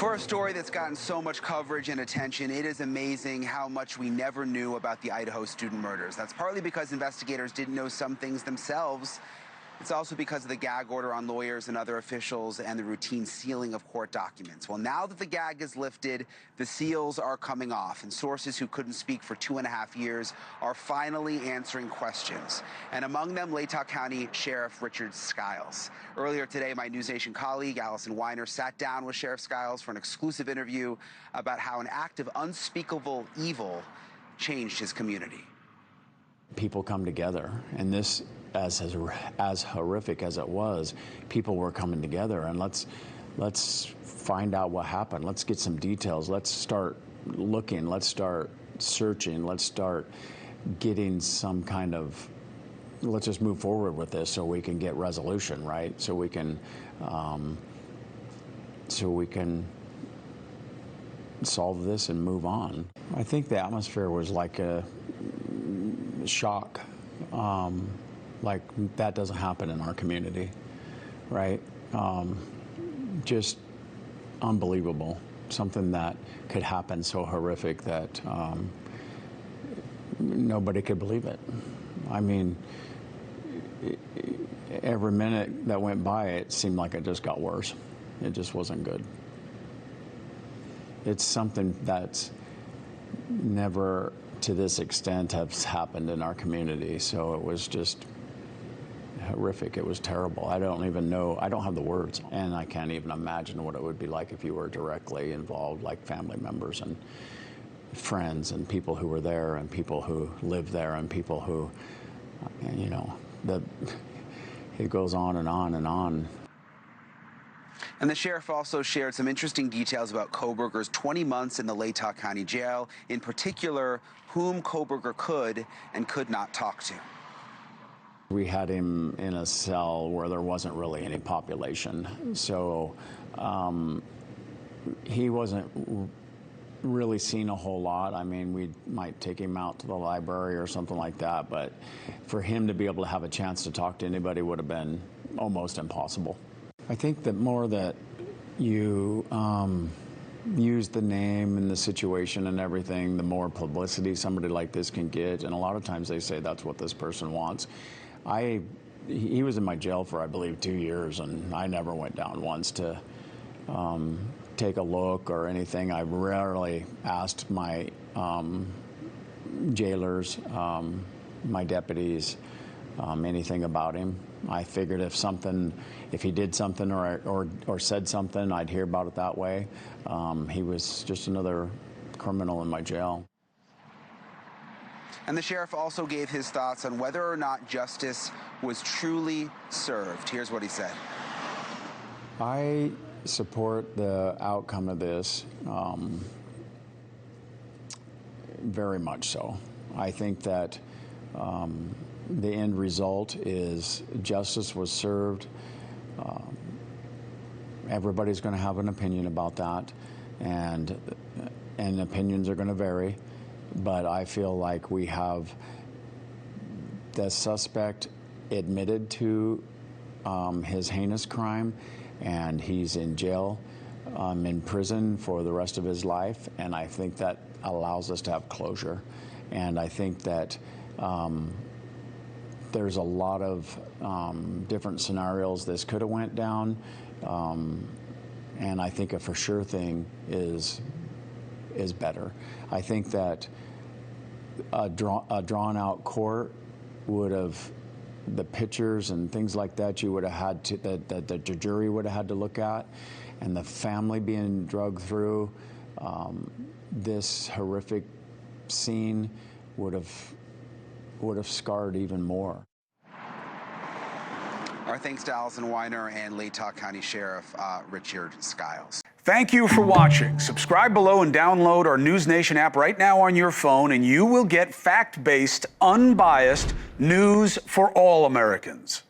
For a story that's gotten so much coverage and attention, it is amazing how much we never knew about the Idaho student murders. That's partly because investigators didn't know some things themselves. It's also because of the gag order on lawyers and other officials and the routine sealing of court documents. Well, now that the gag is lifted, the seals are coming off, and sources who couldn't speak for 2.5 years are finally answering questions. And among them, Latah County Sheriff Richard Skiles. Earlier today, my NewsNation colleague, Allison Weiner, sat down with Sheriff Skiles for an exclusive interview about how an act of unspeakable evil changed his community. People come together, and this, as horrific as it was, people were coming together, and let's find out what happened. Let's get some details. Let's start looking. Let's start searching. Let's start getting some kind of, let's just move forward with this so we can get resolution, right? So we can solve this and move on. I think the atmosphere was like a shock. Like, that doesn't happen in our community, right? Just unbelievable. Something that could happen so horrific that nobody could believe it. I mean, every minute that went by, it seemed like it just got worse. It just wasn't good. It's something that's never to this extent has happened in our community, so it was just horrific. It was terrible. I don't even know. I don't have the words, and I can't even imagine what it would be like if you were directly involved, like family members and friends and people who were there and people who lived there and people who, you know, it goes on and on and on. And the sheriff also shared some interesting details about Kohberger's 20 months in the Latah County Jail, in particular, whom Kohberger could and could not talk to. We had him in a cell where there wasn't really any population, so he wasn't really seen a whole lot. I mean, we might take him out to the library or something like that, but for him to be able to have a chance to talk to anybody would have been almost impossible. I think that more that you use the name and the situation and everything, the more publicity somebody like this can get, and a lot of times they say that's what this person wants. He was in my jail for, I believe, 2 years, and I never went down once to take a look or anything. I rarely asked my jailers, my deputies, anything about him. I figured if he did something or said something, I'd hear about it that way. He was just another criminal in my jail. And the sheriff also gave his thoughts on whether or not justice was truly served. Here's what he said. I support the outcome of this very much so. I think that the end result is justice was served. Everybody's going to have an opinion about that, and opinions are going to vary. But I feel like we have the suspect admitted to his heinous crime, and he's in jail, in prison for the rest of his life, and I think that allows us to have closure. And I think that there's a lot of different scenarios this could have went down, and I think a for sure thing is better. I think that a drawn out court would have, the pictures and things like that you would have had to, that the jury would have had to look at, and the family being dragged through this horrific scene would have scarred even more. Our thanks to Allison Weiner and Latah County Sheriff Richard Skiles. Thank you for watching. Subscribe below and download our NewsNation app right now on your phone, and you will get fact-based, unbiased news for all Americans.